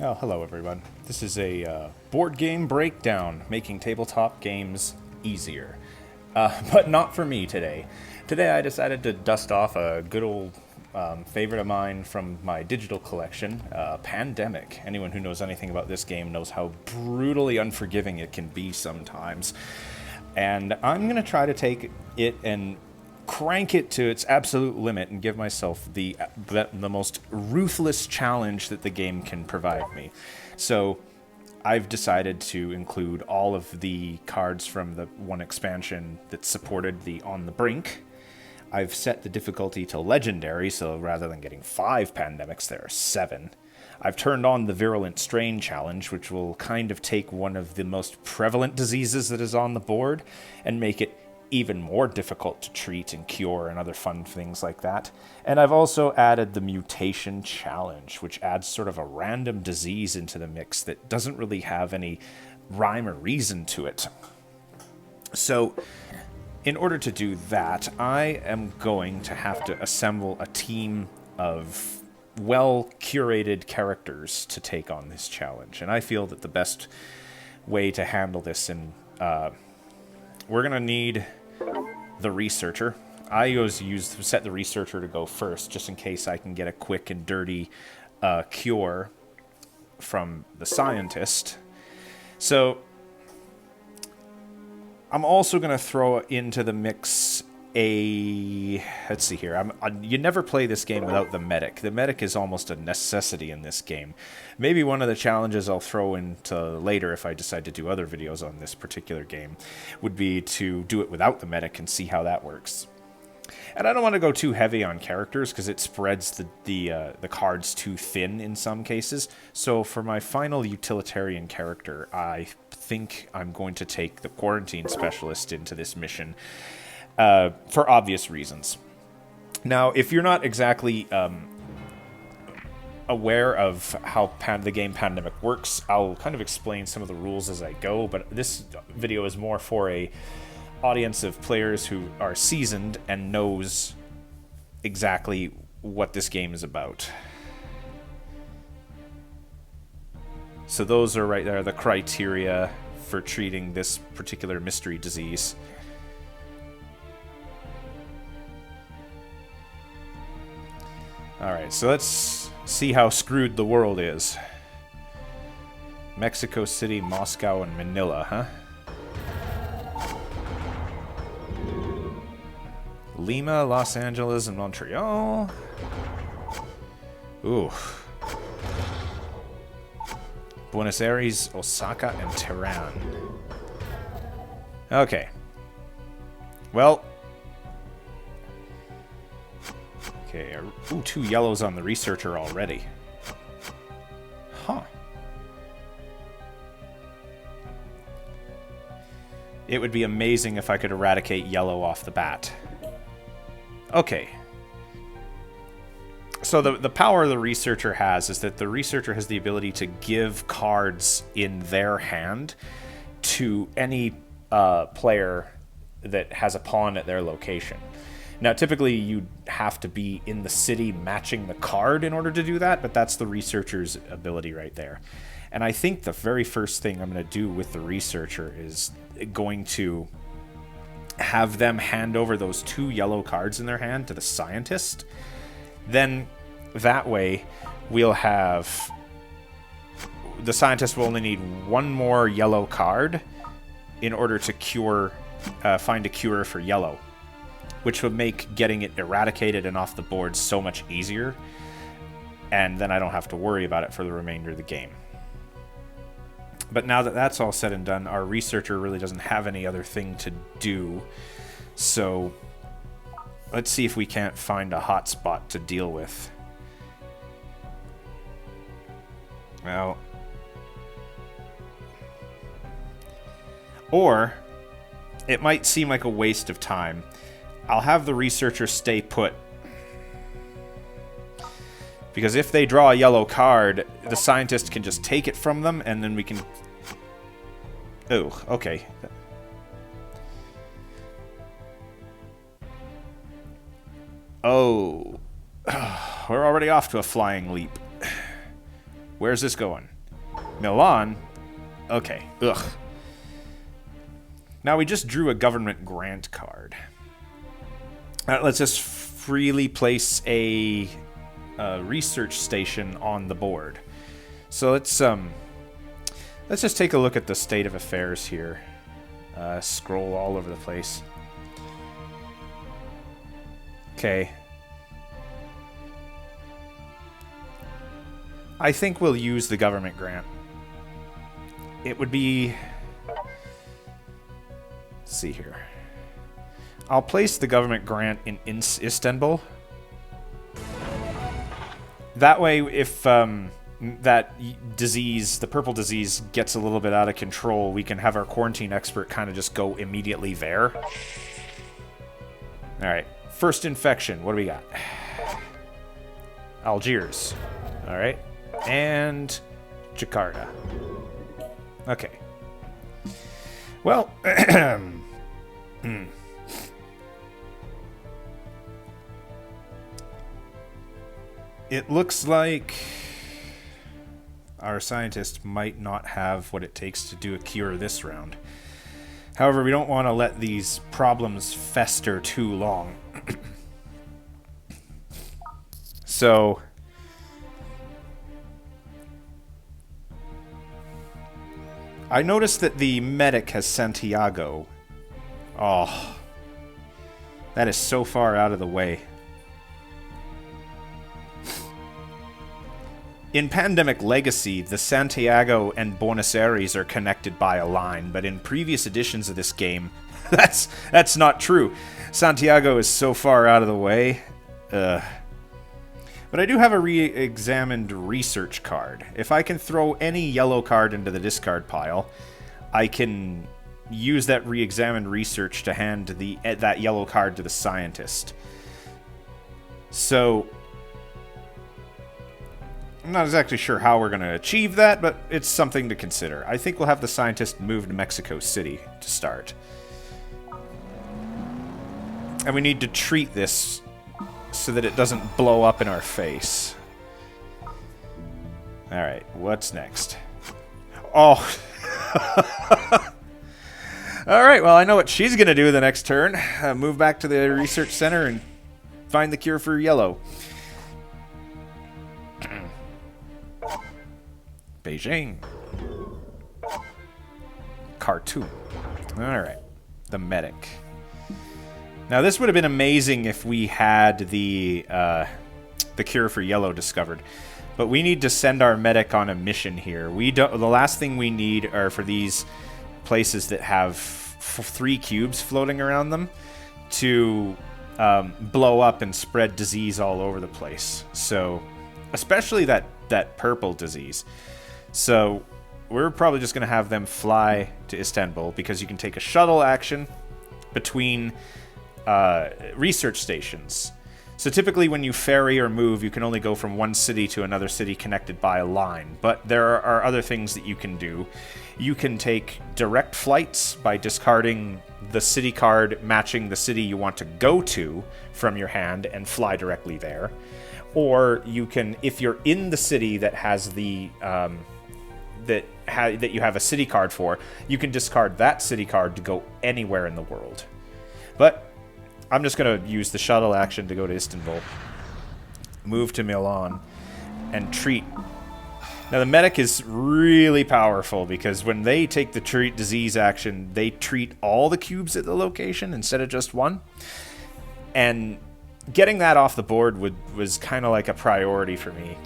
Oh, hello everyone. This is a board game breakdown, making tabletop games easier. But not for me today. Today I decided to dust off a good old favorite of mine from my digital collection, Pandemic. Anyone who knows anything about this game knows how brutally unforgiving it can be sometimes. And I'm going to try to take it and crank it to its absolute limit and give myself the most ruthless challenge that the game can provide me. So I've decided to include all of the cards from the one expansion that supported the On the Brink. I've set the difficulty to legendary, so rather than getting 5 pandemics, there are 7. I've turned on the Virulent Strain challenge, which will kind of take one of the most prevalent diseases that is on the board and make it even more difficult to treat and cure and other fun things like that. And I've also added the Mutation challenge, which adds sort of a random disease into the mix that doesn't really have any rhyme or reason to it. So, in order to do that, I am going to have to assemble a team of well-curated characters to take on this challenge. And I feel that the best way to handle this we're going to need the researcher. I always set the researcher to go first, just in case I can get a quick and dirty cure from the scientist. So I'm also going to throw into the mix let's see here. You never play this game without the medic. The medic is almost a necessity in this game. Maybe one of the challenges I'll throw into later if I decide to do other videos on this particular game would be to do it without the medic and see how that works. And I don't want to go too heavy on characters because it spreads the cards too thin in some cases. So for my final utilitarian character, I think I'm going to take the quarantine specialist into this mission for obvious reasons. Now, if you're not exactly aware of how the game Pandemic works, I'll kind of explain some of the rules as I go, but this video is more for a audience of players who are seasoned and knows exactly what this game is about. So those are right there, the criteria for treating this particular mystery disease. Alright, so let's see how screwed the world is. Mexico City, Moscow, and Manila, huh? Lima, Los Angeles, and Montreal. Ooh. Buenos Aires, Osaka, and Tehran. Okay. Well. Okay, ooh, 2 yellows on the researcher already. Huh. It would be amazing if I could eradicate yellow off the bat. Okay. So the power the researcher has is that the researcher has the ability to give cards in their hand to any player that has a pawn at their location. Now, typically, you'd have to be in the city matching the card in order to do that, but that's the researcher's ability right there. And I think the very first thing I'm going to do with the researcher is going to have them hand over those 2 yellow cards in their hand to the scientist. Then, that way, we'll have... The scientist will only need 1 more yellow card in order to find a cure for yellow, which would make getting it eradicated and off the board so much easier, and then I don't have to worry about it for the remainder of the game. But now that that's all said and done, our researcher really doesn't have any other thing to do, so let's see if we can't find a hotspot to deal with. Well... Or, it might seem like a waste of time. I'll have the researcher stay put. Because if they draw a yellow card, the scientist can just take it from them, and then we can... Oh, okay. Oh. We're already off to a flying leap. Where's this going? Milan? Okay. Ugh. Now we just drew a government grant card. Let's just freely place a research station on the board. So let's just take a look at the state of affairs here. Scroll all over the place. Okay. I think we'll use the government grant. It would be... Let's see here. I'll place the government grant in Istanbul. That way, if that disease, the purple disease, gets a little bit out of control, we can have our quarantine expert kind of just go immediately there. Alright, first infection. What do we got? Algiers. Alright. And Jakarta. Okay. Well, it looks like our scientist might not have what it takes to do a cure this round. However, we don't want to let these problems fester too long. So... I noticed that the medic has Santiago. Oh. That is so far out of the way. In Pandemic Legacy, the Santiago and Buenos Aires are connected by a line, but in previous editions of this game, that's not true. Santiago is so far out of the way. But I do have a re-examined research card. If I can throw any yellow card into the discard pile, I can use that re-examined research to hand that yellow card to the scientist. So, I'm not exactly sure how we're going to achieve that, but it's something to consider. I think we'll have the scientist move to Mexico City to start. And we need to treat this so that it doesn't blow up in our face. Alright, what's next? Oh! Alright, well, I know what she's going to do the next turn. Move back to the research center and find the cure for yellow. Beijing. Khartoum. Alright, the medic. Now, this would have been amazing if we had the cure for yellow discovered. But we need to send our medic on a mission here. The last thing we need are for these places that have 3 cubes floating around them to blow up and spread disease all over the place. So, especially that purple disease. So, we're probably just going to have them fly to Istanbul because you can take a shuttle action between research stations. So typically when you ferry or move, you can only go from one city to another city connected by a line. But there are other things that you can do. You can take direct flights by discarding the city card matching the city you want to go to from your hand and fly directly there. Or you can, if you're in the city that has the that you have a city card for, you can discard that city card to go anywhere in the world. But I'm just going to use the shuttle action to go to Istanbul, move to Milan, and treat. Now, the medic is really powerful because when they take the treat disease action, they treat all the cubes at the location instead of just one. And getting that off the board was kind of like a priority for me.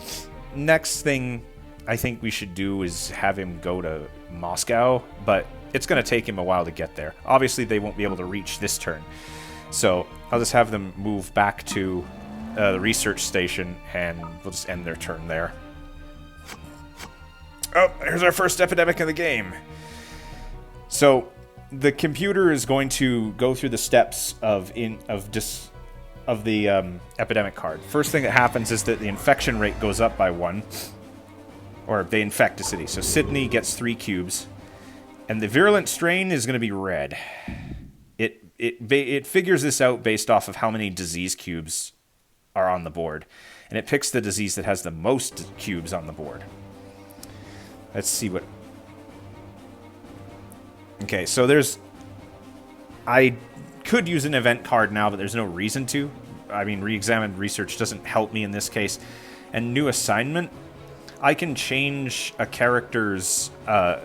Next thing I think we should do is have him go to Moscow, but it's going to take him a while to get there. Obviously, they won't be able to reach this turn. So I'll just have them move back to the research station, and we'll just end their turn there. Oh, here's our first epidemic of the game. So the computer is going to go through the steps of the epidemic card. First thing that happens is that the infection rate goes up by 1, or they infect a city. So Sydney gets 3 cubes, and the virulent strain is going to be red. It figures this out based off of how many disease cubes are on the board, and it picks the disease that has the most cubes on the board. Let's see what... Okay, so there's... I could use an event card now, but there's no reason to. I mean, re-examined research doesn't help me in this case. And new assignment, I can change a character's... a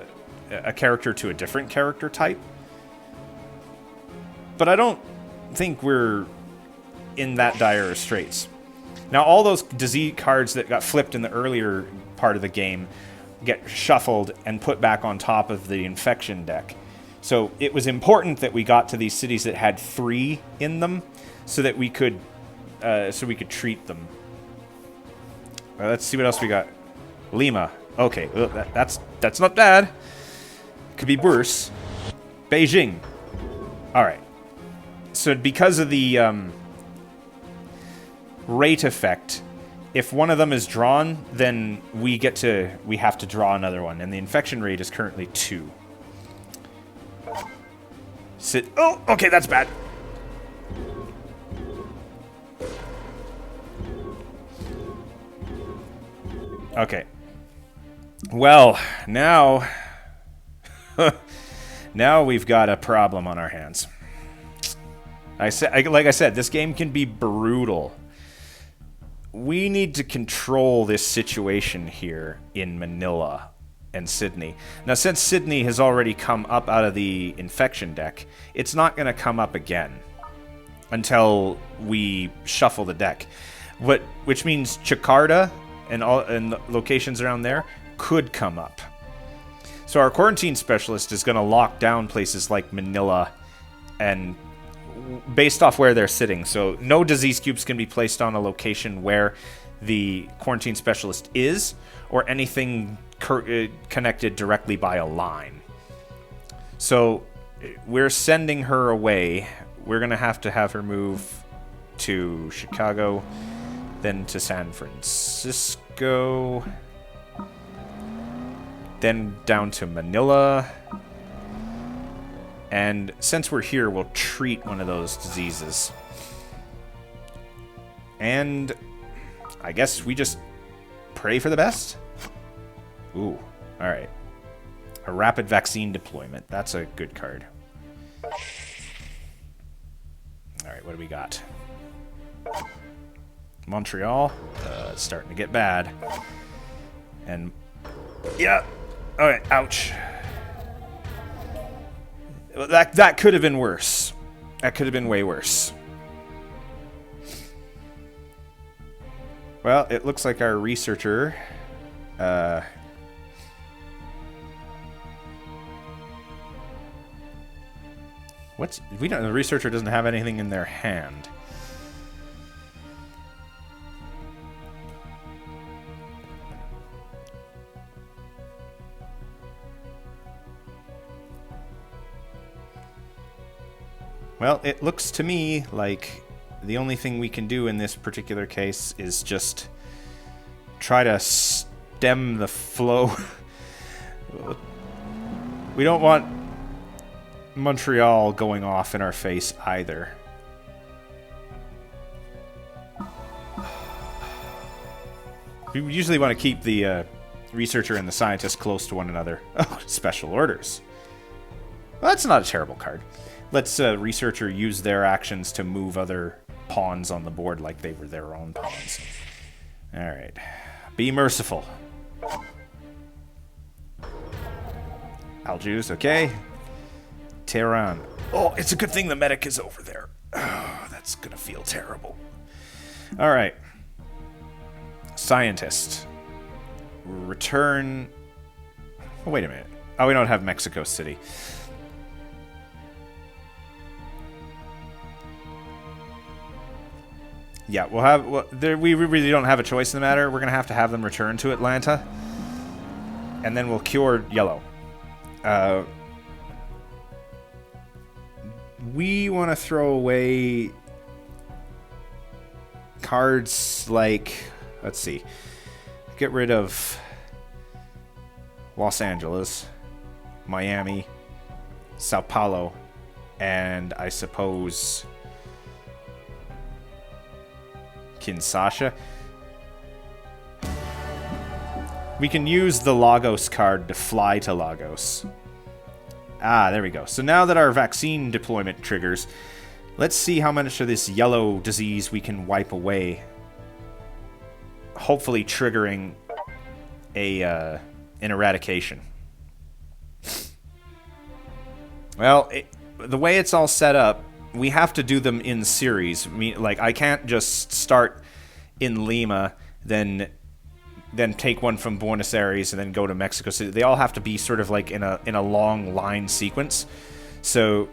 character to a different character type. But I don't think we're in that dire of straits. Now, all those disease cards that got flipped in the earlier part of the game get shuffled and put back on top of the infection deck. So it was important that we got to these cities that had 3 in them, so that we could treat them. Let's see what else we got. Lima. Okay, well, that's not bad. Could be worse. Beijing. All right. So because of the rate effect, if one of them is drawn, then we have to draw another one, and the infection rate is currently 2. Oh, okay, that's bad. Okay. Well, now now we've got a problem on our hands. Like I said, this game can be brutal. We need to control this situation here in Manila and Sydney. Now, since Sydney has already come up out of the infection deck, it's not going to come up again until we shuffle the deck. Which means Jakarta and locations around there could come up. So our quarantine specialist is going to lock down places like Manila and based off where they're sitting. So no disease cubes can be placed on a location where the quarantine specialist is, or anything connected directly by a line. So we're sending her away. We're going to have her move to Chicago, then to San Francisco, then down to Manila. And since we're here, we'll treat one of those diseases. And I guess we just pray for the best? Ooh, alright. A rapid vaccine deployment. That's a good card. Alright, what do we got? Montreal. It's starting to get bad. And... yeah. Alright, ouch. That could have been worse. That could have been way worse. Well, it looks like our researcher... the researcher doesn't have anything in their hand. Well, it looks to me like the only thing we can do in this particular case is just try to stem the flow. We don't want Montreal going off in our face either. We usually want to keep the researcher and the scientist close to one another. Oh, special orders. Well, that's not a terrible card. Let's researcher use their actions to move other pawns on the board like they were their own pawns. Alright. Be merciful. Aljuz, okay. Tehran. Oh, it's a good thing the medic is over there. Oh, that's gonna feel terrible. Alright. Scientist. Return... oh, wait a minute. Oh, we don't have Mexico City. Yeah, we'll have... well, we really don't have a choice in the matter. We're going to have them return to Atlanta. And then we'll cure yellow. We want to throw away cards like... let's see. Get rid of Los Angeles, Miami, Sao Paulo, and I suppose... Kinshasa. We can use the Lagos card to fly to Lagos. Ah, there we go. So now that our vaccine deployment triggers, let's see how much of this yellow disease we can wipe away. Hopefully triggering an eradication. Well, the way it's all set up, we have to do them in series. Like, I can't just start in Lima, then take one from Buenos Aires, and then go to Mexico City. They all have to be sort of like in a long line sequence. So,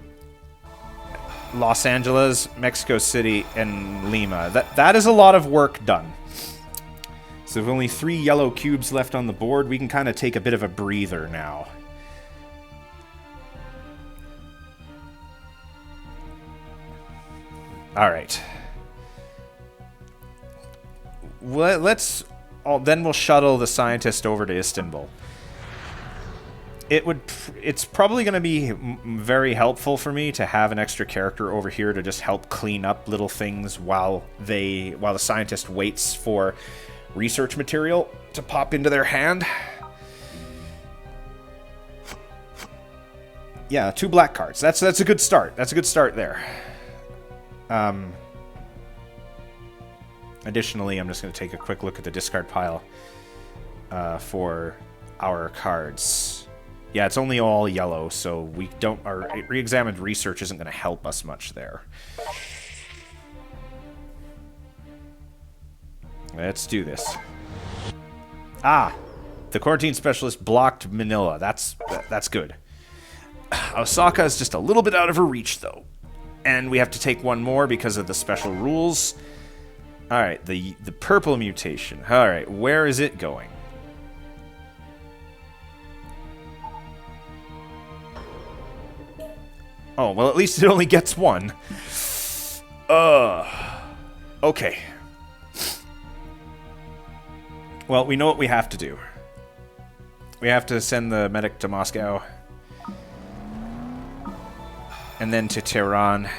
Los Angeles, Mexico City, and Lima. That is a lot of work done. So, with only 3 yellow cubes left on the board, we can kind of take a bit of a breather now. Alright. Then we'll shuttle the scientist over to Istanbul. It's probably going to be very helpful for me to have an extra character over here to just help clean up little things while the scientist waits for research material to pop into their hand. Yeah, 2 black cards. That's a good start. That's a good start there. Additionally, I'm just going to take a quick look at the discard pile for our cards. Yeah, it's only all yellow, so our re-examined research isn't going to help us much there. Let's do this. Ah, the quarantine specialist blocked Manila. That's good. Osaka is just a little bit out of her reach, though. And we have to take one more because of the special rules. Alright, the purple mutation. Alright, where is it going? Oh, well, at least it only gets one. Okay. Well, we know what we have to do. We have to send the medic to Moscow. And then to Tehran.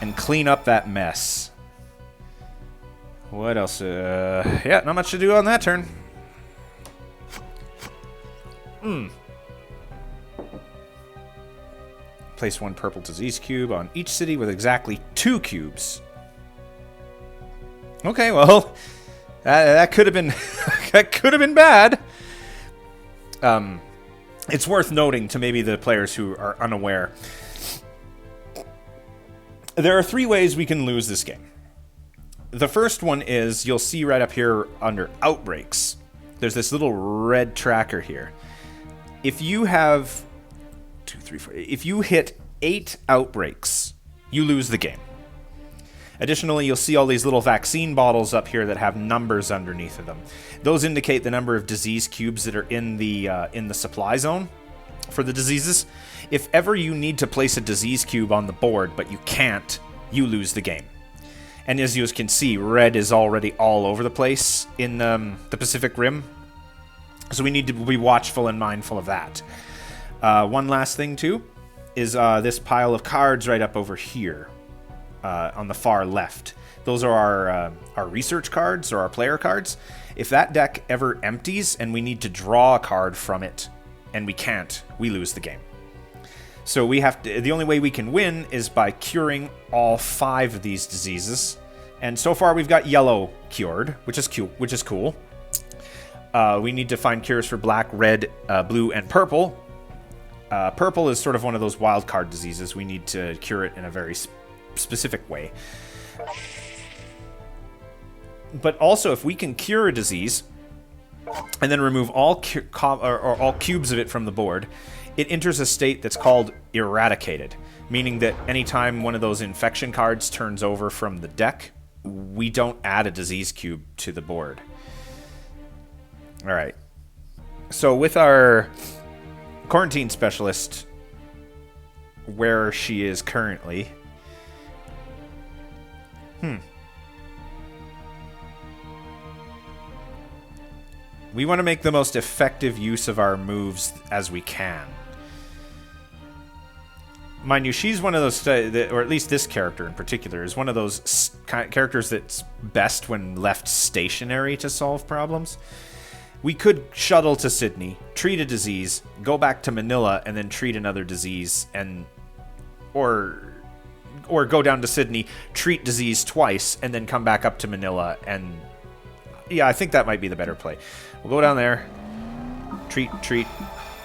And clean up that mess. What else? Yeah, not much to do on that turn. Place 1 purple disease cube on each city with exactly 2 cubes. Okay, well, that could have been that could have been bad. It's worth noting to maybe the players who are unaware. There are 3 ways we can lose this game. The first one is, you'll see right up here under outbreaks, there's this little red tracker here. If you have 2, 3, 4, if you hit 8 outbreaks, you lose the game. Additionally, you'll see all these little vaccine bottles up here that have numbers underneath of them. Those indicate the number of disease cubes that are in the supply zone for the diseases. If ever you need to place a disease cube on the board, but you can't, you lose the game. And as you can see, red is already all over the place in the Pacific Rim. So we need to be watchful and mindful of that. One last thing, too, is this pile of cards right up over here. On the far left. Those are our research cards or our player cards. If that deck ever empties and we need to draw a card from it and we can't, we lose the game. So we have to, the only way we can win is by curing all 5 of these diseases. And so far we've got yellow cured, which is cool. We need to find cures for black, red, blue, and purple. Purple is sort of one of those wild card diseases. We need to cure it in a very specific way. But also, if we can cure a disease and then remove all cubes of it from the board, it enters a state that's called eradicated, meaning that anytime one of those infection cards turns over from the deck, we don't add a disease cube to the board. All right. So with our quarantine specialist, where she is currently, we want to make the most effective use of our moves as we can. mind you, she's one of those, or at least this character in particular, is one of those characters that's best when left stationary to solve problems. We could shuttle to Sydney, treat a disease, go back to Manila, and then treat another disease, and or go down to Sydney, treat disease twice, and then come back up to Manila. And yeah, I think that might be the better play. We'll go down there, treat,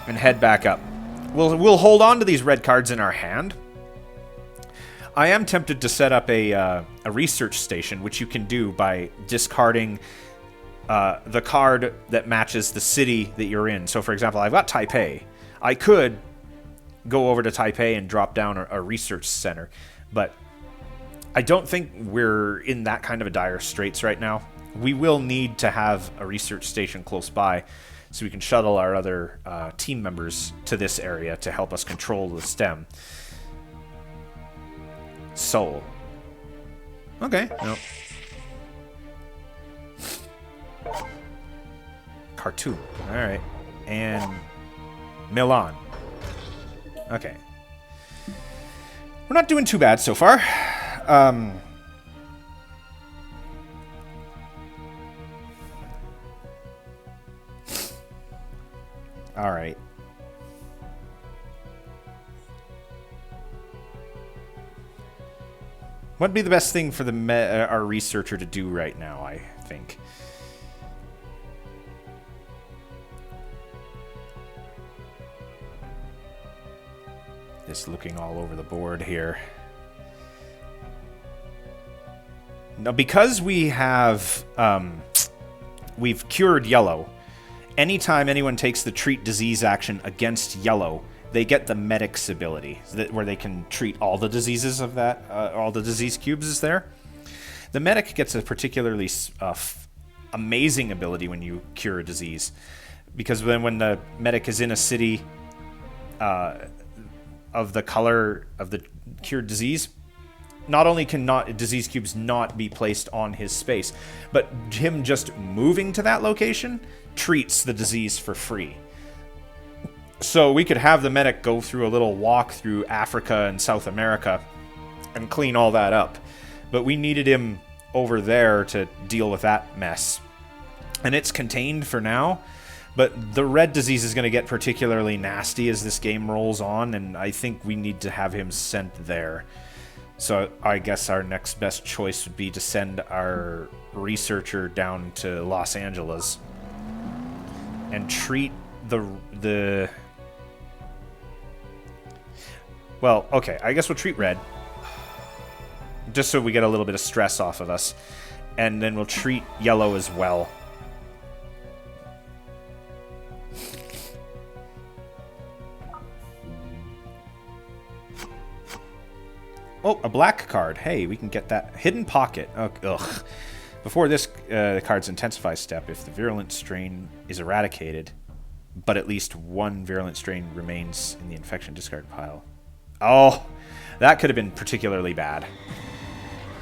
and head back up. We'll hold on to these red cards in our hand. I am tempted to set up a research station, which you can do by discarding the card that matches the city that you're in. So, for example, I've got Taipei. I could go over to Taipei and drop down a research center, but I don't think we're in that kind of a dire straits right now. We will need to have a research station close by so we can shuttle our other team members to this area to help us control the stem. Seoul. Okay, no. Khartoum. Alright. And Milan. Okay. We're not doing too bad so far. Alright. What'd be the best thing for our researcher to do right now, I think? Just looking all over the board here. Now, because we have... we've cured yellow, anytime anyone takes the treat disease action against yellow, they get the medic's ability, where they can treat all the diseases of that, all the disease cubes is there. The medic gets a particularly amazing ability when you cure a disease, because then when the medic is in a city of the color of the cured disease, not only can disease cubes not be placed on his space, but him just moving to that location treats the disease for free. So we could have the medic go through a little walk through Africa and South America and clean all that up. But we needed him over there to deal with that mess. And it's contained for now, but the red disease is going to get particularly nasty as this game rolls on, and I think we need to have him sent there. So I guess our next best choice would be to send our researcher down to Los Angeles and treat the well, okay, I guess we'll treat red, just so we get a little bit of stress off of us, and then we'll treat yellow as well. Oh, a black card. Hey, we can get that. Hidden Pocket. Oh, ugh. Before this card's Intensify step, if the virulent strain is eradicated, but at least one virulent strain remains in the infection discard pile. Oh, that could have been particularly bad.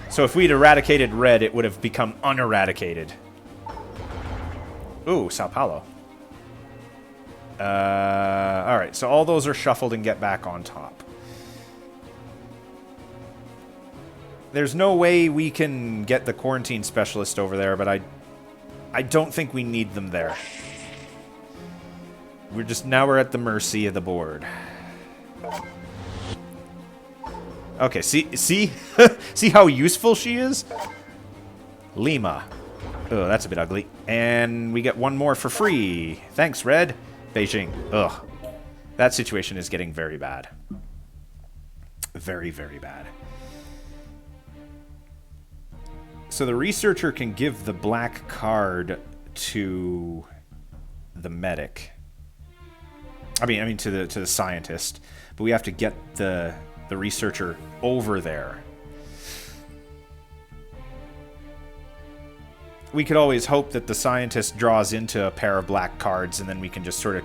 So if we'd eradicated red, it would have become uneradicated. Ooh, Sao Paulo. Alright, so all those are shuffled and get back on top. There's no way we can get the quarantine specialist over there, but I don't think we need them there. Now we're at the mercy of the board. Okay, see see how useful she is? Lima. Oh, that's a bit ugly. And we get one more for free. Thanks, Red. Beijing. Ugh. That situation is getting very bad. Very, very bad. So the researcher can give the black card to the medic. I mean to the scientist, but we have to get the researcher over there. We could always hope that the scientist draws into a pair of black cards, and then we can just sort of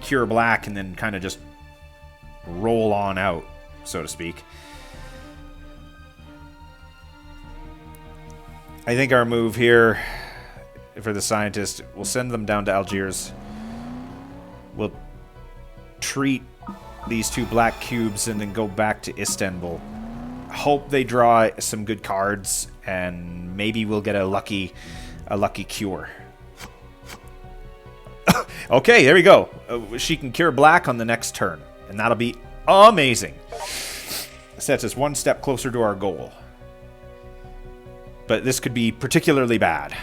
cure black, and then kind of just roll on out, so to speak. I think our move here for the scientist, we'll send them down to Algiers. We'll treat these 2 black cubes and then go back to Istanbul. Hope they draw some good cards, and maybe we'll get a lucky cure. Okay, there we go. She can cure black on the next turn, and that'll be amazing. Sets us 1 step closer to our goal. But this could be particularly bad.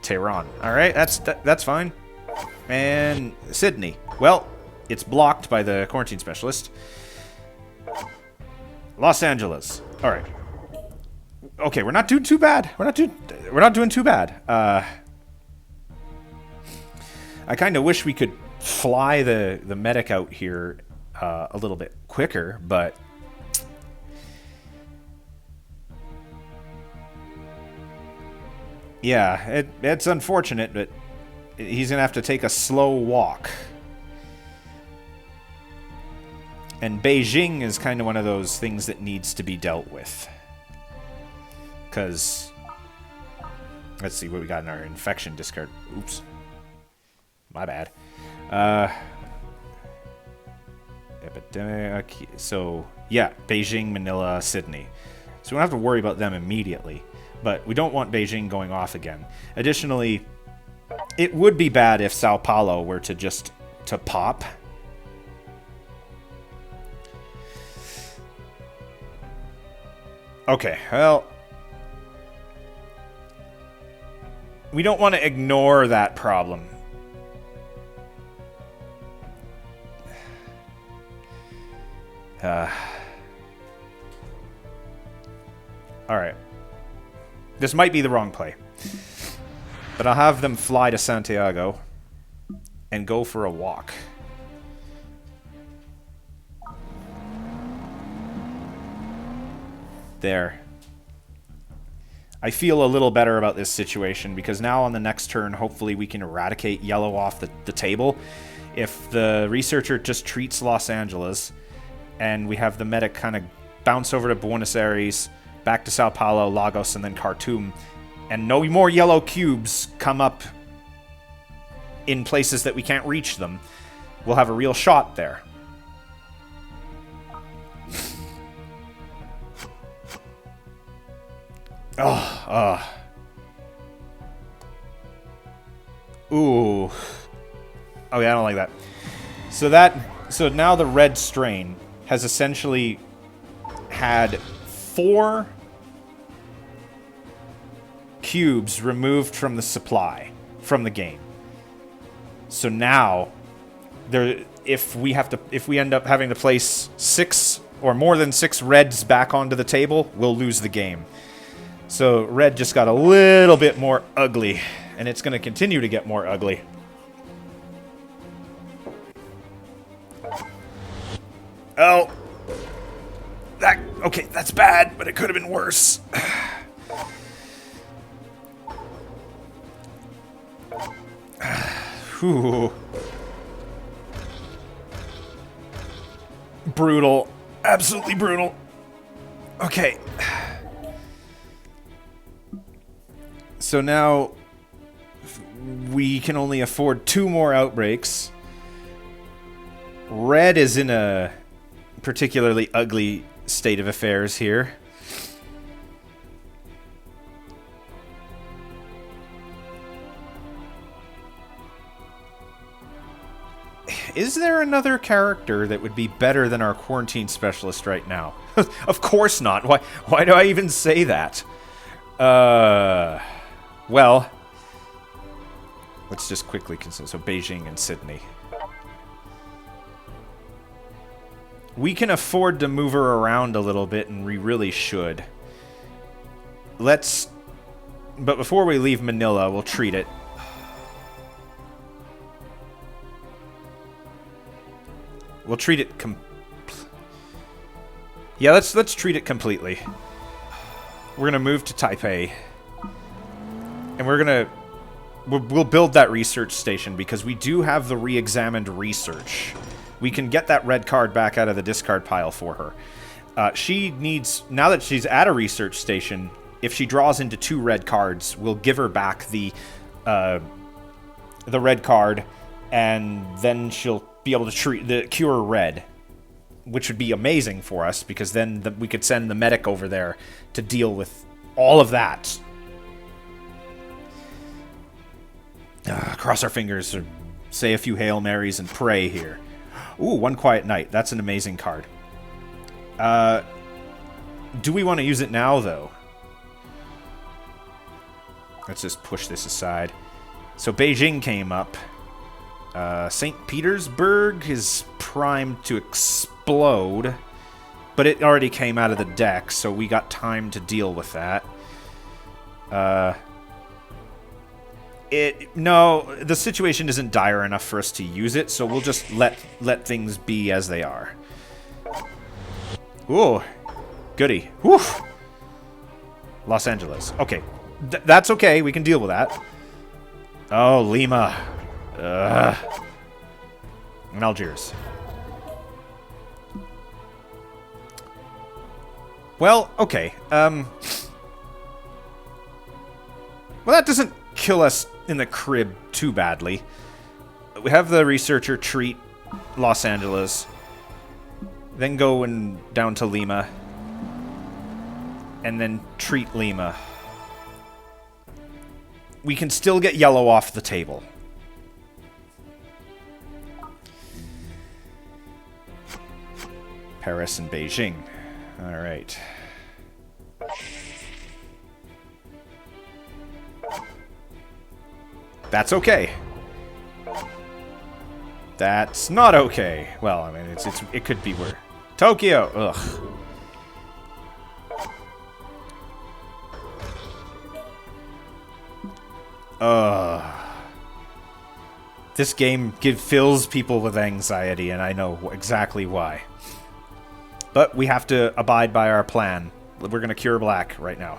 Tehran. Alright, that's fine. And Sydney. Well, it's blocked by the quarantine specialist. Los Angeles. Alright. Okay, we're not doing too bad. We're not doing too bad. I kind of wish we could fly the medic out here a little bit quicker, but yeah, it's unfortunate, but he's gonna have to take a slow walk. And Beijing is kind of one of those things that needs to be dealt with. Because, let's see what we got in our infection discard. Oops. My bad. Epidemic. So, yeah, Beijing, Manila, Sydney. So we don't have to worry about them immediately. But we don't want Beijing going off again. Additionally, it would be bad if Sao Paulo were to pop. Okay, well, we don't want to ignore that problem. Alright. This might be the wrong play. But I'll have them fly to Santiago and go for a walk. There. I feel a little better about this situation because now on the next turn, hopefully we can eradicate yellow off the table. If the researcher just treats Los Angeles and we have the medic kind of bounce over to Buenos Aires, back to Sao Paulo, Lagos, and then Khartoum, and no more yellow cubes come up in places that we can't reach them, we'll have a real shot there. Ooh. Oh yeah, I don't like that. So now the red strain has essentially had 4 cubes removed from the supply from the game. So now if we end up having to place 6 or more than 6 reds back onto the table, we'll lose the game. So red just got a little bit more ugly, and it's going to continue to get more ugly. Oh. Okay, that's bad, but it could have been worse. Whew. Brutal. Absolutely brutal. Okay. So now we can only afford 2 more outbreaks. Red is in a particularly ugly state of affairs here. Is there another character that would be better than our quarantine specialist right now? Of course not. Why do I even say that? Well, let's just quickly consider. So Beijing and Sydney. We can afford to move her around a little bit, and we really should. But before we leave Manila, we'll treat it. We'll treat it yeah, let's treat it completely. We're gonna move to Taipei. And we'll build that research station because we do have the re-examined research. We can get that red card back out of the discard pile for her. She needs, now that she's at a research station, if she draws into 2 red cards, we'll give her back the red card, and then she'll be able to treat the cure red, which would be amazing for us because then we could send the medic over there to deal with all of that. Cross our fingers or say a few Hail Marys and pray here. Ooh, One Quiet Night. That's an amazing card. Do we want to use it now, though? Let's just push this aside. So Beijing came up. St. Petersburg is primed to explode, but it already came out of the deck, so we got time to deal with that. No, the situation isn't dire enough for us to use it, so we'll just let things be as they are. Ooh, goody. Whew. Los Angeles. Okay, that's okay. We can deal with that. Oh, Lima. And Algiers. Well, okay. Well, that doesn't kill us in the crib too badly. We have the researcher treat Los Angeles, then go down to Lima, and then treat Lima. We can still get yellow off the table. Paris and Beijing. All right. That's okay. That's not okay. Well, I mean, it could be worse. Tokyo. Ugh. This game fills people with anxiety, and I know exactly why. But we have to abide by our plan. We're going to cure black right now.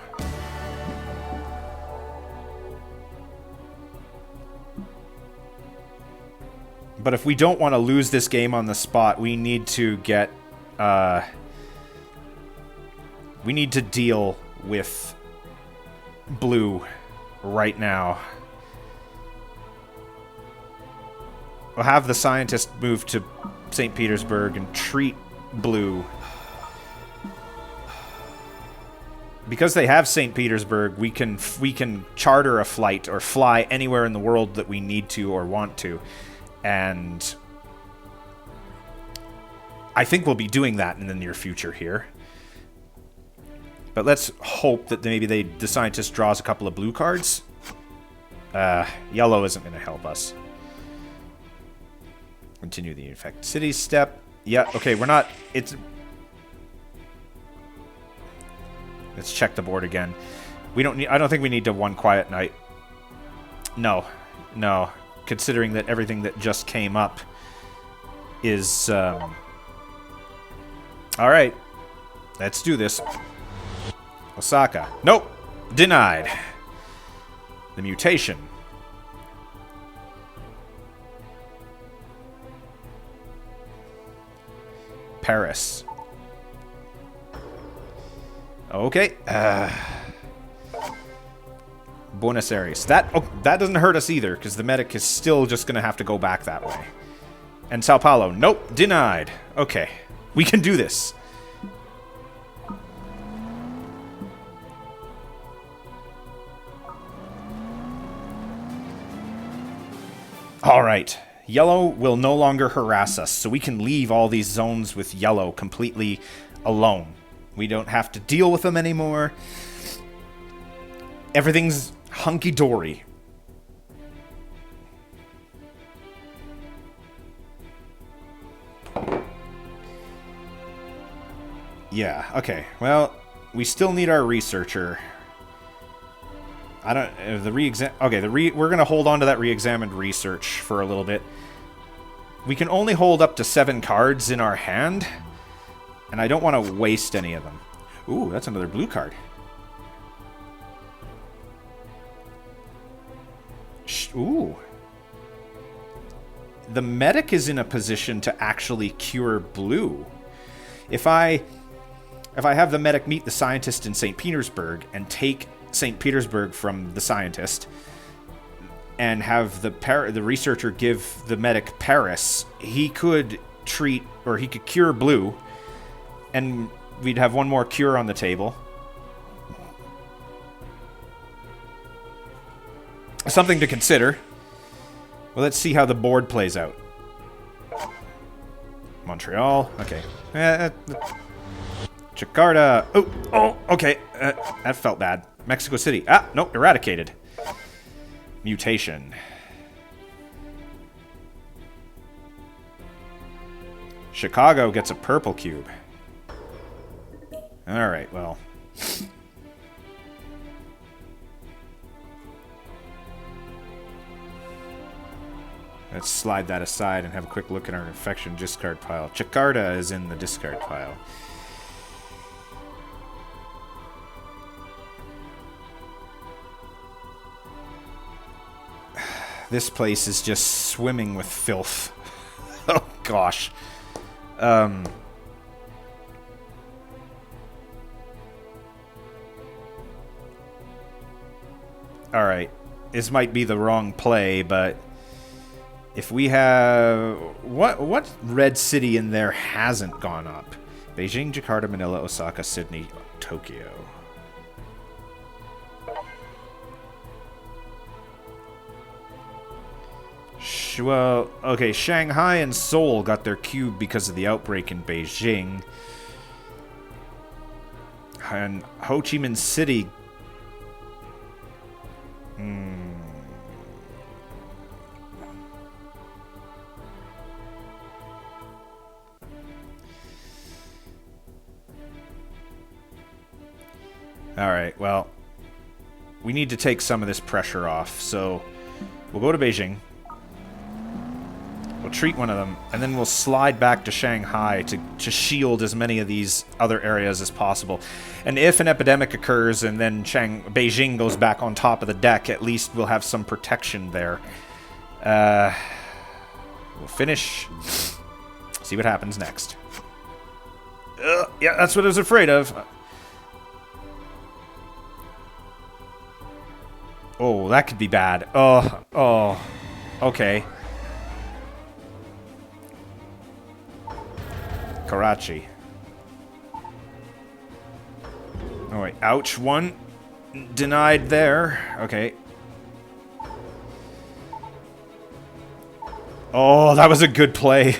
But if we don't want to lose this game on the spot, we need to get... we need to deal with blue right now. We'll have the scientist move to St. Petersburg and treat blue. Because they have St. Petersburg, we can charter a flight or fly anywhere in the world that we need to or want to. And I think we'll be doing that in the near future here. But let's hope that maybe the scientist draws a couple of blue cards. Yellow isn't going to help us. Continue the infect city step. Yeah, okay, we're not... Let's check the board again. We don't need... I don't think we need to One Quiet Night. No. No. Considering that everything that just came up is... Alright. Let's do this. Osaka. Nope. Denied. The mutation. Paris. Okay. Buenos Aires. That doesn't hurt us either, because the medic is still just going to have to go back that way. And Sao Paulo. Nope. Denied. Okay. We can do this. All right. Yellow will no longer harass us, so we can leave all these zones with yellow completely alone. We don't have to deal with them anymore. Everything's hunky-dory. Yeah, okay. Well, we still need our researcher. I don't... we're going to hold on to that re-examined research for a little bit. We can only hold up to 7 cards in our hand, and I don't want to waste any of them. Ooh, that's another blue card. Ooh. The medic is in a position to actually cure blue. If I have the medic meet the scientist in St. Petersburg and take St. Petersburg from the scientist, and have the researcher give the medic Paris, he could treat, or he could cure Blue, and we'd have one more cure on the table. Something to consider. Well, let's see how the board plays out. Montreal, okay. Jakarta. Oh, okay. That felt bad. Mexico City. Ah, nope, eradicated. Mutation. Chicago gets a purple cube. Alright, well. Let's slide that aside and have a quick look at our infection discard pile. Jakarta is in the discard pile. This place is just swimming with filth. Oh, gosh. Alright. This might be the wrong play, but if we have... What red city in there hasn't gone up? Beijing, Jakarta, Manila, Osaka, Sydney, Tokyo. Well, okay, Shanghai and Seoul got their cube because of the outbreak in Beijing. And Ho Chi Minh City... Alright, well, we need to take some of this pressure off, so we'll go to Beijing. We'll treat one of them, and then we'll slide back to Shanghai to shield as many of these other areas as possible. And if an epidemic occurs and then Beijing goes back on top of the deck, at least we'll have some protection there. We'll finish. See what happens next. Yeah, that's what I was afraid of. Oh, that could be bad. Oh, okay. Karachi. Oh wait, ouch, one denied there. Okay. Oh, that was a good play.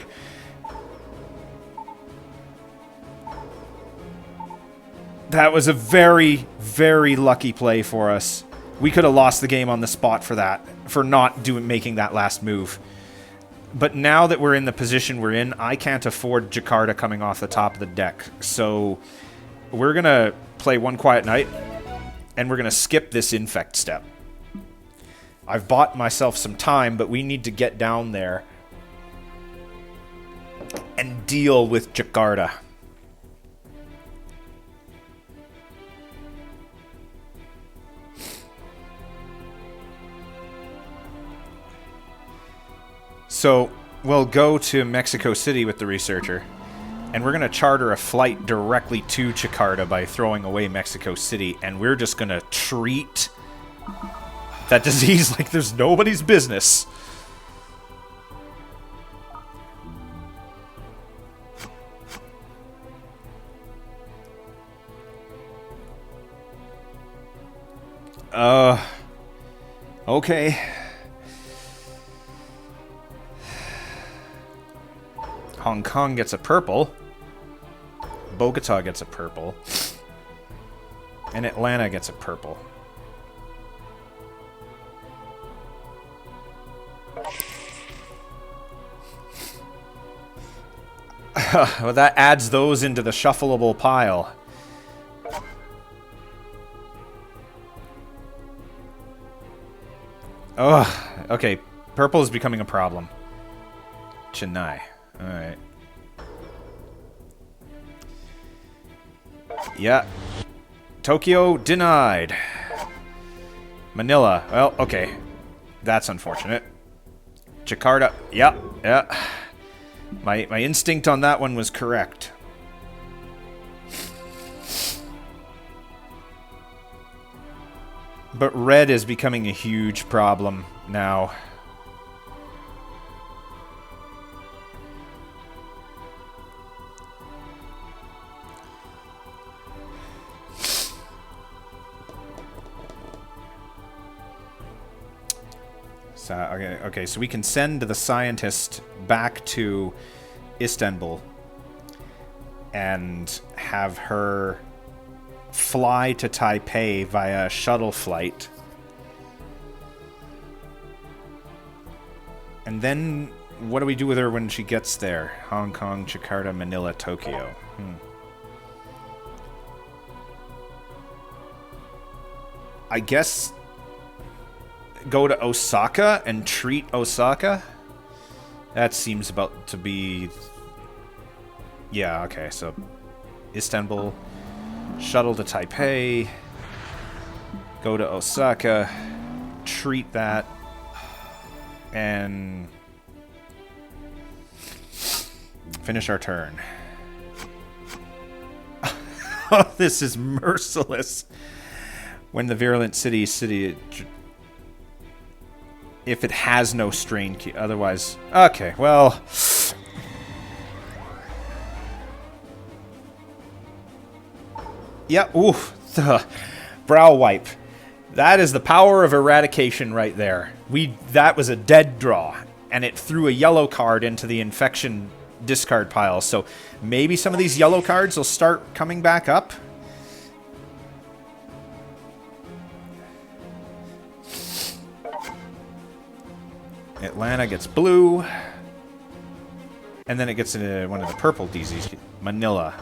That was a very, very lucky play for us. We could have lost the game on the spot for that, for not making that last move. But now that we're in the position we're in, I can't afford Jakarta coming off the top of the deck. So we're going to play One Quiet Night, and we're going to skip this infect step. I've bought myself some time, but we need to get down there and deal with Jakarta. So, we'll go to Mexico City with the researcher, and we're going to charter a flight directly to Jakarta by throwing away Mexico City, and we're just going to treat that disease like there's nobody's business. Okay. Hong Kong gets a purple. Bogota gets a purple. And Atlanta gets a purple. Well, that adds those into the shuffleable pile. Oh, okay. Purple is becoming a problem. Chennai. Alright. Yeah. Tokyo denied. Manila. Well, okay. That's unfortunate. Jakarta. Yeah. My instinct on that one was correct. But red is becoming a huge problem now. So, okay, so we can send the scientist back to Istanbul and have her fly to Taipei via shuttle flight. And then what do we do with her when she gets there? Hong Kong, Jakarta, Manila, Tokyo. I guess go to Osaka and treat Osaka? That seems about to be... Yeah, okay, so Istanbul, shuttle to Taipei, go to Osaka, treat that, and finish our turn. Oh, this is merciless. When the virulent city... If it has no strain key, otherwise... Okay, well... Yeah, ooh, the brow wipe. That is the power of eradication right there. That was a dead draw, and it threw a yellow card into the infection discard pile, so maybe some of these yellow cards will start coming back up. Atlanta gets blue. And then it gets into one of the purple DZs. Manila.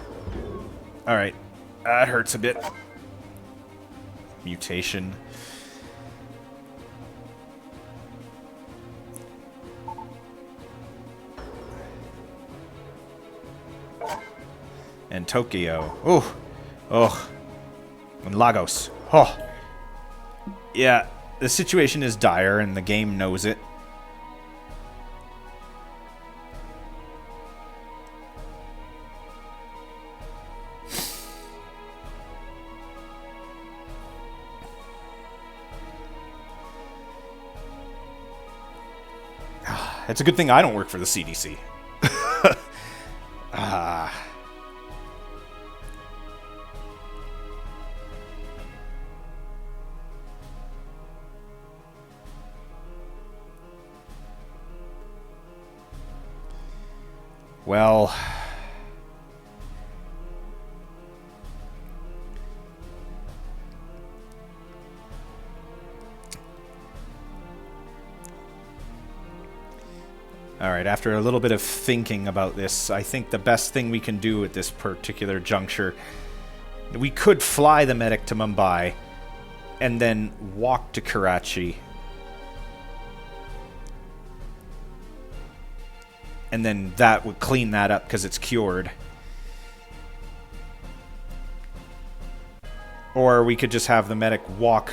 Alright. That hurts a bit. Mutation. And Tokyo. Oh. Oh. And Lagos. Oh. Yeah. The situation is dire and the game knows it. It's a good thing I don't work for the CDC. Well... Alright, after a little bit of thinking about this, I think the best thing we can do at this particular juncture... We could fly the medic to Mumbai, and then walk to Karachi. And then that would clean that up because it's cured. Or we could just have the medic walk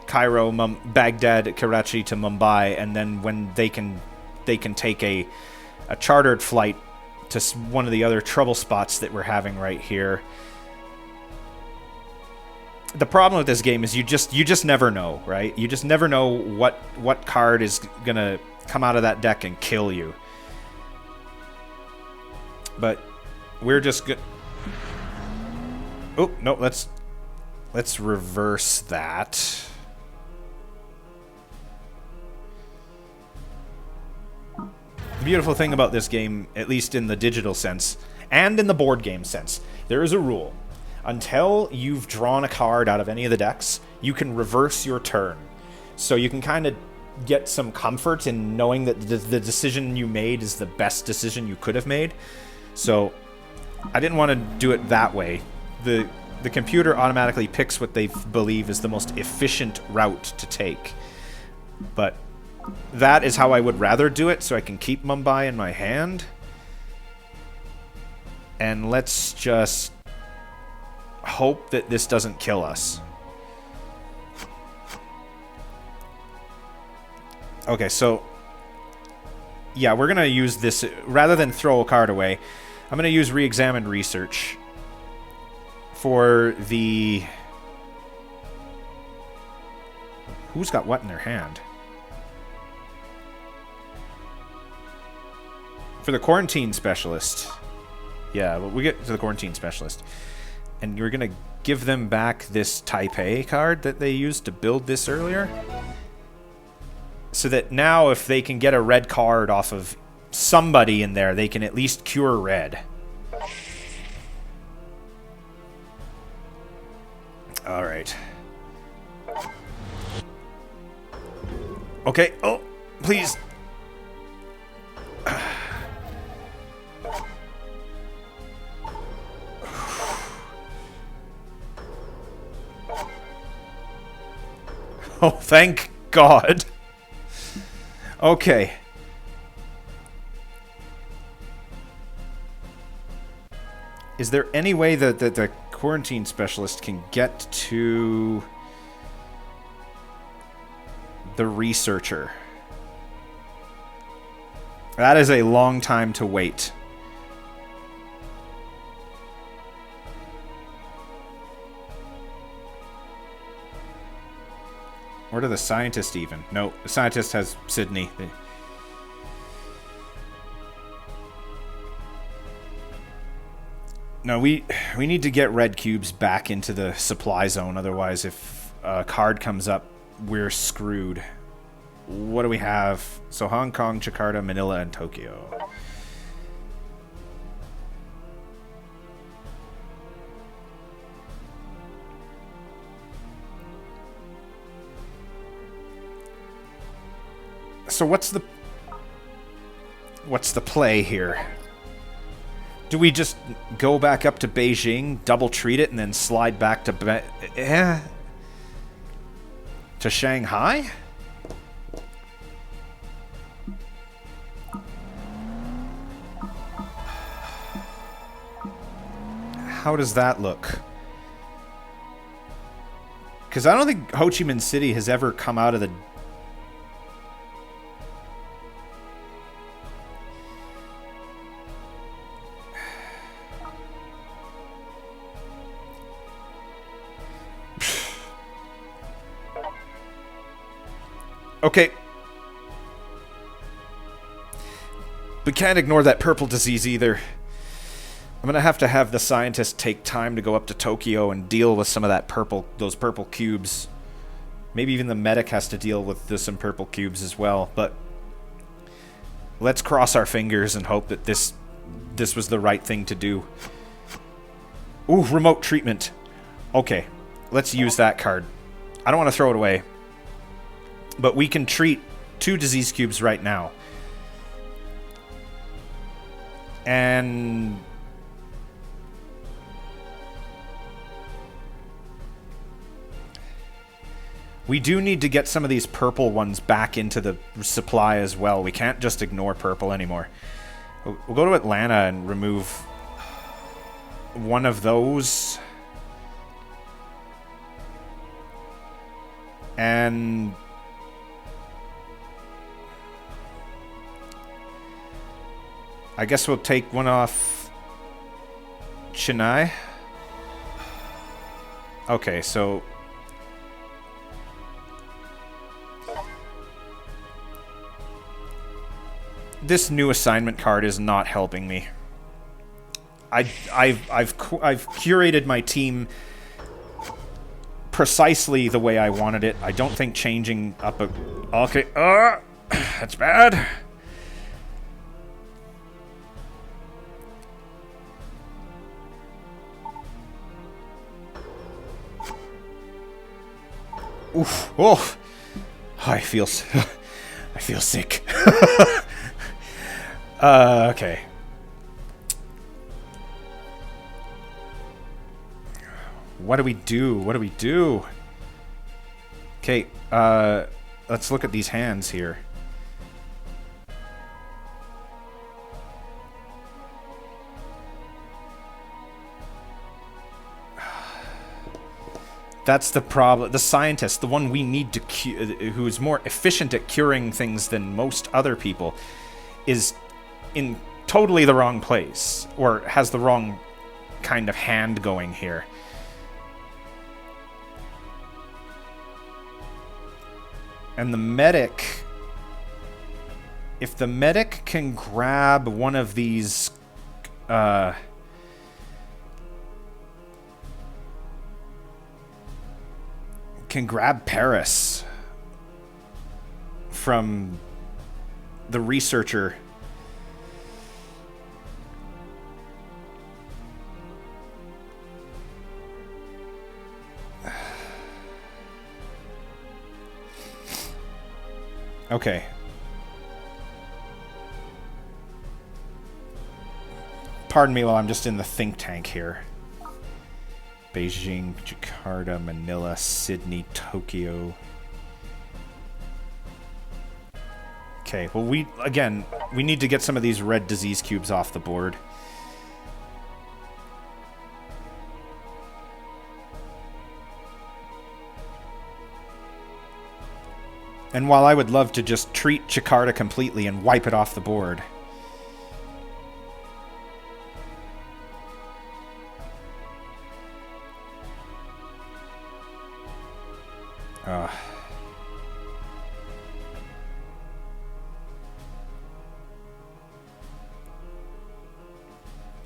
Cairo, Baghdad, Karachi to Mumbai, and then when they can take a chartered flight to one of the other trouble spots that we're having right here. The problem with this game is you just never know, right? You just never know what card is gonna come out of that deck and kill you. But we're just good. Oh no, let's reverse that. The beautiful thing about this game, at least in the digital sense, and in the board game sense, there is a rule. Until you've drawn a card out of any of the decks, you can reverse your turn. So you can kind of get some comfort in knowing that the decision you made is the best decision you could have made. So I didn't want to do it that way. The computer automatically picks what they believe is the most efficient route to take. But that is how I would rather do it, so I can keep Mumbai in my hand. And let's just hope that this doesn't kill us. Okay, so yeah, we're going to use this, rather than throw a card away, I'm going to use Re-Examined Research for the Who's got what in their hand? For the quarantine specialist. Yeah, well, we get to the quarantine specialist. And you're going to give them back this Taipei card that they used to build this earlier? So that now if they can get a red card off of somebody in there, they can at least cure red. Alright. Okay. Oh, please. Oh, thank God. Okay. Is there any way that the quarantine specialist can get to the researcher? That is a long time to wait. Or to the scientist even? No, the scientist has Sydney. No, we need to get red cubes back into the supply zone. Otherwise, if a card comes up, we're screwed. What do we have? So Hong Kong, Jakarta, Manila, and Tokyo. So what's the play here? Do we just go back up to Beijing, double treat it, and then slide back to Shanghai? How does that look? Because I don't think Ho Chi Minh City has ever come out of the... Okay. We can't ignore that purple disease either. I'm gonna have to have the scientist take time to go up to Tokyo and deal with some of that those purple cubes. Maybe even the medic has to deal with some purple cubes as well, but let's cross our fingers and hope that this was the right thing to do. Ooh, remote treatment. Okay, let's use that card. I don't want to throw it away. But we can treat 2 disease cubes right now. And... we do need to get some of these purple ones back into the supply as well. We can't just ignore purple anymore. We'll go to Atlanta and remove one of those. And... I guess we'll take one off Chennai. Okay, so... this new assignment card is not helping me. I've curated my team precisely the way I wanted it. I don't think changing up a... okay, that's bad. Oof. Oh, I feel sick. Okay. What do we do? What do we do? Okay, let's look at these hands here. That's the problem. The scientist, the one we need to who is more efficient at curing things than most other people, is in totally the wrong place, or has the wrong kind of hand going here. And the medic... If the medic can grab one of these... can grab Paris from the researcher... Okay. Pardon me while I'm just in the think tank here. Beijing, Jakarta, Manila, Sydney, Tokyo. Okay, well we need to get some of these red disease cubes off the board. And while I would love to just treat Jakarta completely and wipe it off the board...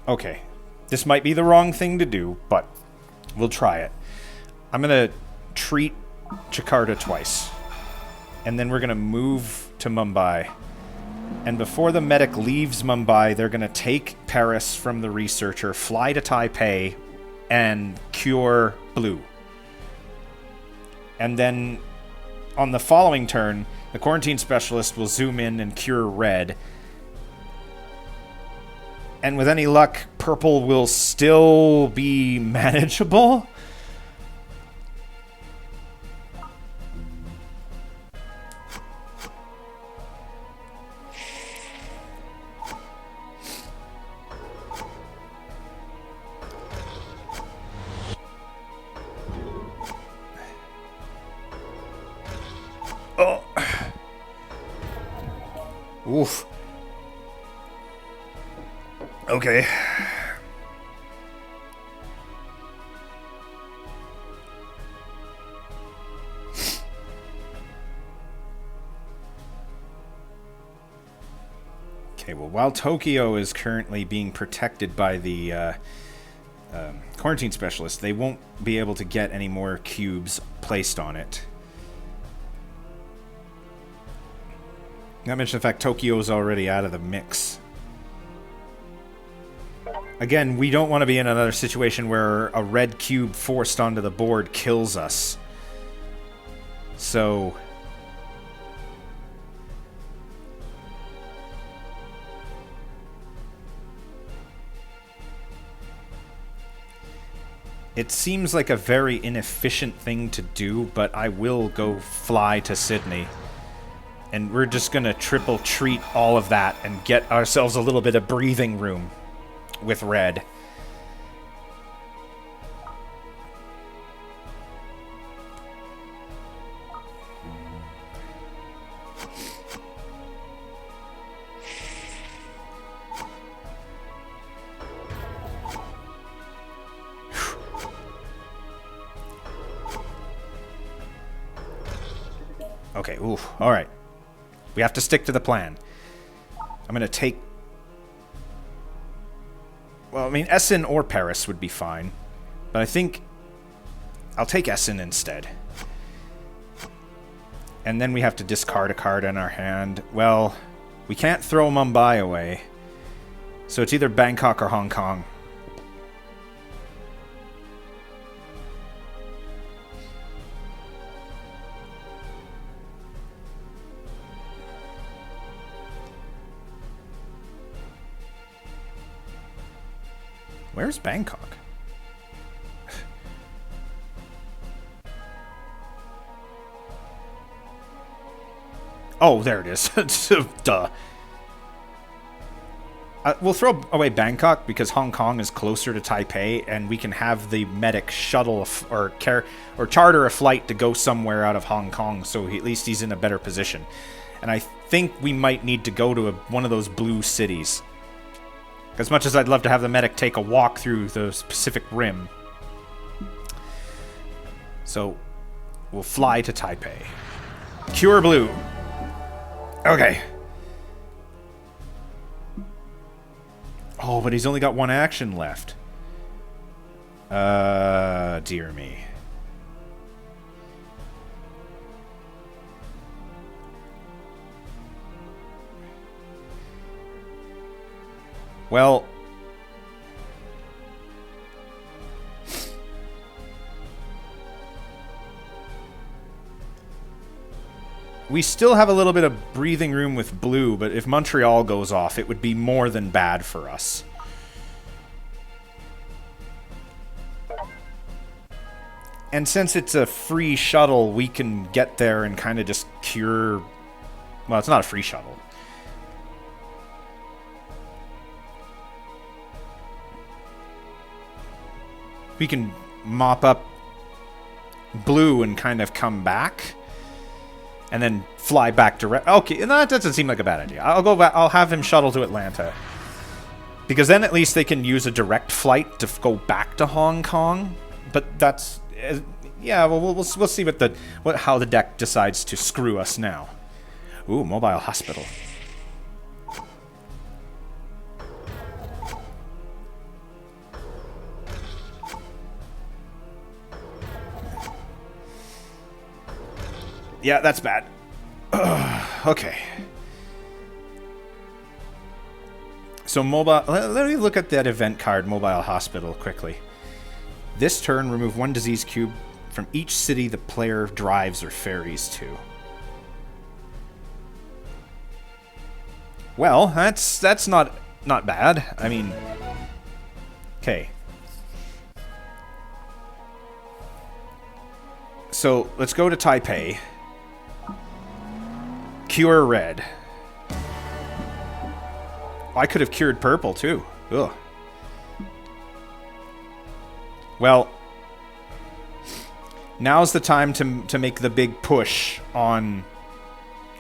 Okay. This might be the wrong thing to do, but we'll try it. I'm going to treat Jakarta twice. And then we're going to move to Mumbai. And before the medic leaves Mumbai, they're going to take Paris from the researcher, fly to Taipei, and cure Blue. And then on the following turn, the quarantine specialist will zoom in and cure Red. And with any luck, Purple will still be manageable. Oh. Oof. Okay. Okay, well, while Tokyo is currently being protected by the quarantine specialist, they won't be able to get any more cubes placed on it. Not mention the fact Tokyo is already out of the mix. Again, we don't want to be in another situation where a red cube forced onto the board kills us. So... it seems like a very inefficient thing to do, but I will go fly to Sydney. And we're just gonna triple treat all of that and get ourselves a little bit of breathing room with Red. Okay, oof, alright. We have to stick to the plan. I'm gonna take... well, I mean, Essen or Paris would be fine. But I think I'll take Essen instead. And then we have to discard a card in our hand. Well, we can't throw Mumbai away. So it's either Bangkok or Hong Kong. Where's Bangkok? Oh, there it is. Duh. We'll throw away Bangkok because Hong Kong is closer to Taipei, and we can have the medic shuttle or charter a flight to go somewhere out of Hong Kong, so at least he's in a better position. And I think we might need to go to one of those blue cities. As much as I'd love to have the medic take a walk through the Pacific Rim. So, we'll fly to Taipei. Cure blue. Okay. Oh, but he's only got one action left. Dear me. Well... we still have a little bit of breathing room with blue, but if Montreal goes off, it would be more than bad for us. And since it's a free shuttle, we can get there and kind of just cure... well, it's not a free shuttle. We can mop up blue and kind of come back. And then fly back direct. Okay, that doesn't seem like a bad idea. I'll go back. I'll have him shuttle to Atlanta, because then at least they can use a direct flight to go back to Hong Kong. But that's yeah. Well, we'll see how the deck decides to screw us now. Ooh, mobile hospital. Yeah, that's bad. Okay. So mobile... let me look at that event card, Mobile Hospital, quickly. This turn, remove one disease cube from each city the player drives or ferries to. Well, that's not bad. I mean... okay. So, let's go to Taipei. Cure red. I could have cured purple, too. Ugh. Well, now's the time to make the big push on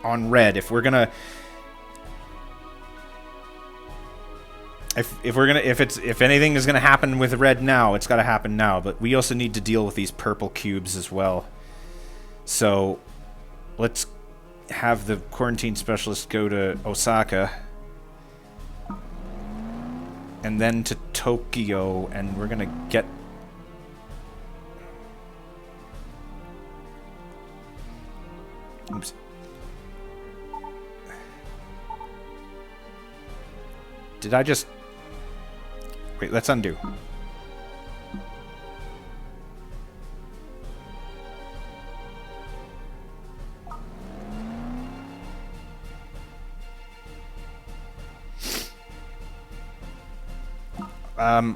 red. If we're gonna... If anything is gonna happen with red now, it's gotta happen now. But we also need to deal with these purple cubes as well. So, let's have the quarantine specialist go to Osaka. And then to Tokyo, and we're gonna get... oops. Did I just... wait, let's undo.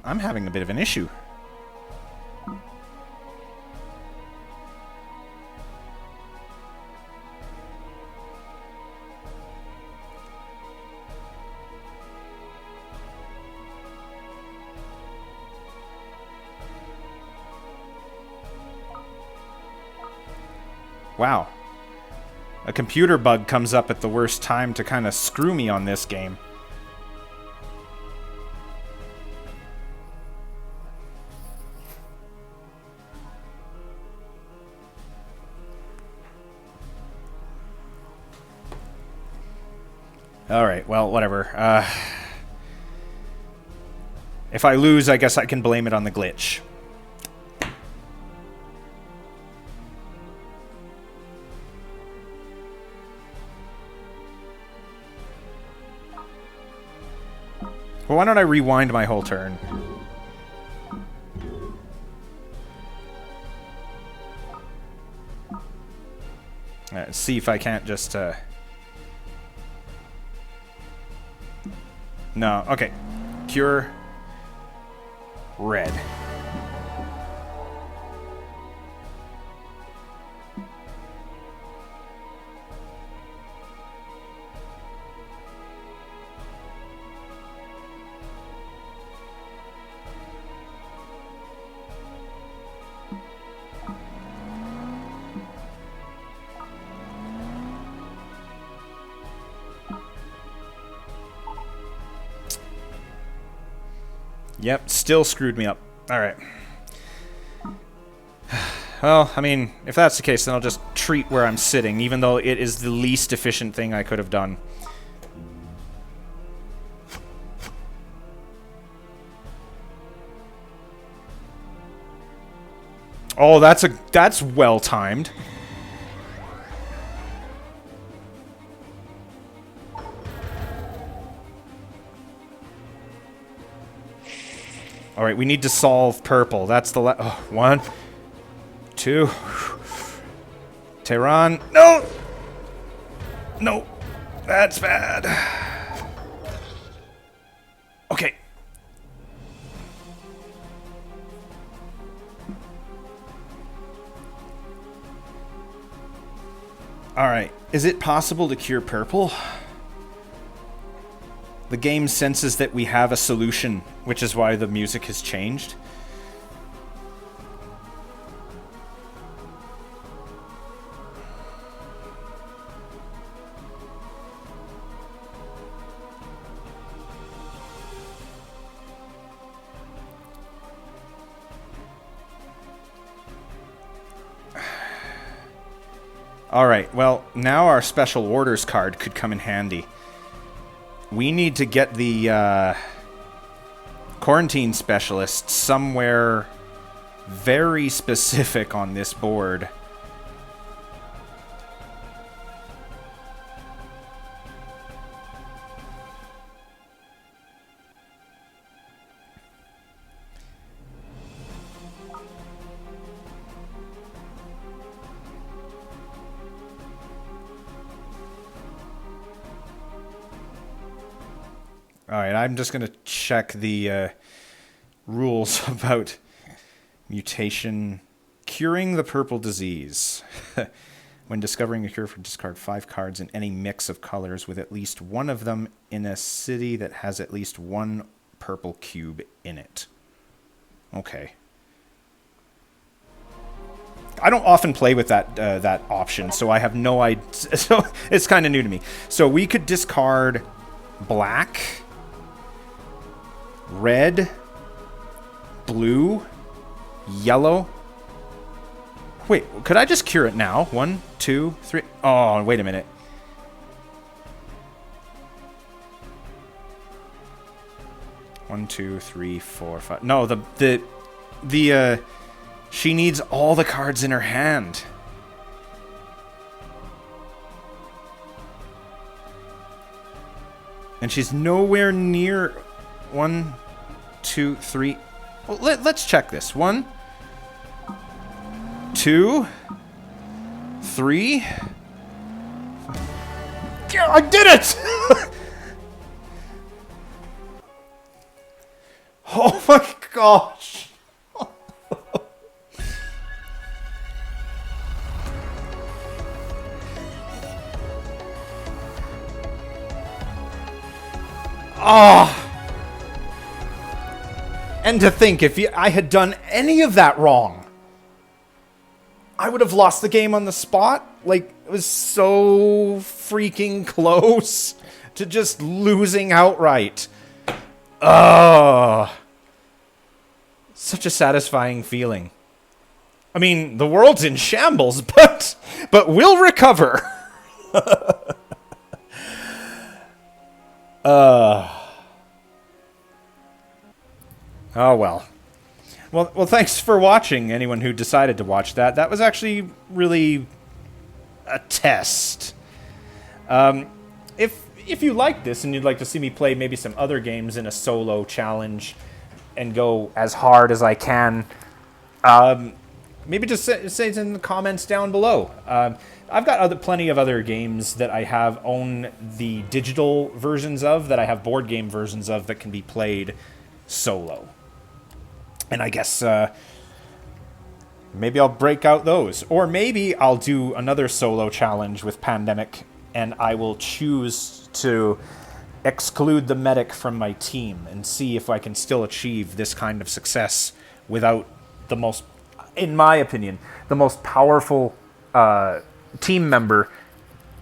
I'm having a bit of an issue. Wow. A computer bug comes up at the worst time to kind of screw me on this game. Alright, well, whatever. If I lose, I guess I can blame it on the glitch. Well, why don't I rewind my whole turn? See if I can't just, no, okay. Cure red. Yep, still screwed me up. Alright. Well, I mean, if that's the case, then I'll just treat where I'm sitting, even though it is the least efficient thing I could have done. Oh, that's well timed. All right, we need to solve purple. That's the one, two. Tehran. No! No. That's bad. Okay. Alright. Is it possible to cure purple? The game senses that we have a solution, which is why the music has changed. Alright, well, now our special orders card could come in handy. We need to get the quarantine specialist somewhere very specific on this board. Alright, I'm just going to check the rules about mutation. Curing the purple disease. When discovering a cure, for discard 5 cards in any mix of colors with at least one of them in a city that has at least one purple cube in it. Okay. I don't often play with that option, so I have no idea. So it's kind of new to me. So we could discard black, red, blue, yellow. Wait, could I just cure it now? 1, 2, 3. Oh, wait a minute. One, two, three, four, five. No, she needs all the cards in her hand. And she's nowhere near. 1, 2, 3. Well, let's check this. 1, 2, 3. Yeah, I did it! Oh my gosh. Oh. And to think, if I had done any of that wrong, I would have lost the game on the spot. Like, it was so freaking close to just losing outright. Ugh. Such a satisfying feeling. I mean, the world's in shambles, but we'll recover. Oh, well. Well, thanks for watching, anyone who decided to watch that. That was actually really a test. If you like this and you'd like to see me play maybe some other games in a solo challenge and go as hard as I can, maybe just say it in the comments down below. I've got plenty of other games that I own the digital versions of, that I have board game versions of that can be played solo. And I guess maybe I'll break out those. Or maybe I'll do another solo challenge with Pandemic, and I will choose to exclude the medic from my team and see if I can still achieve this kind of success without the most, in my opinion, the most powerful team member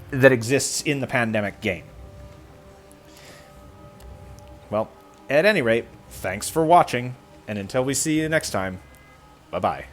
that exists in the Pandemic game. Well, at any rate, thanks for watching. And until we see you next time, bye-bye.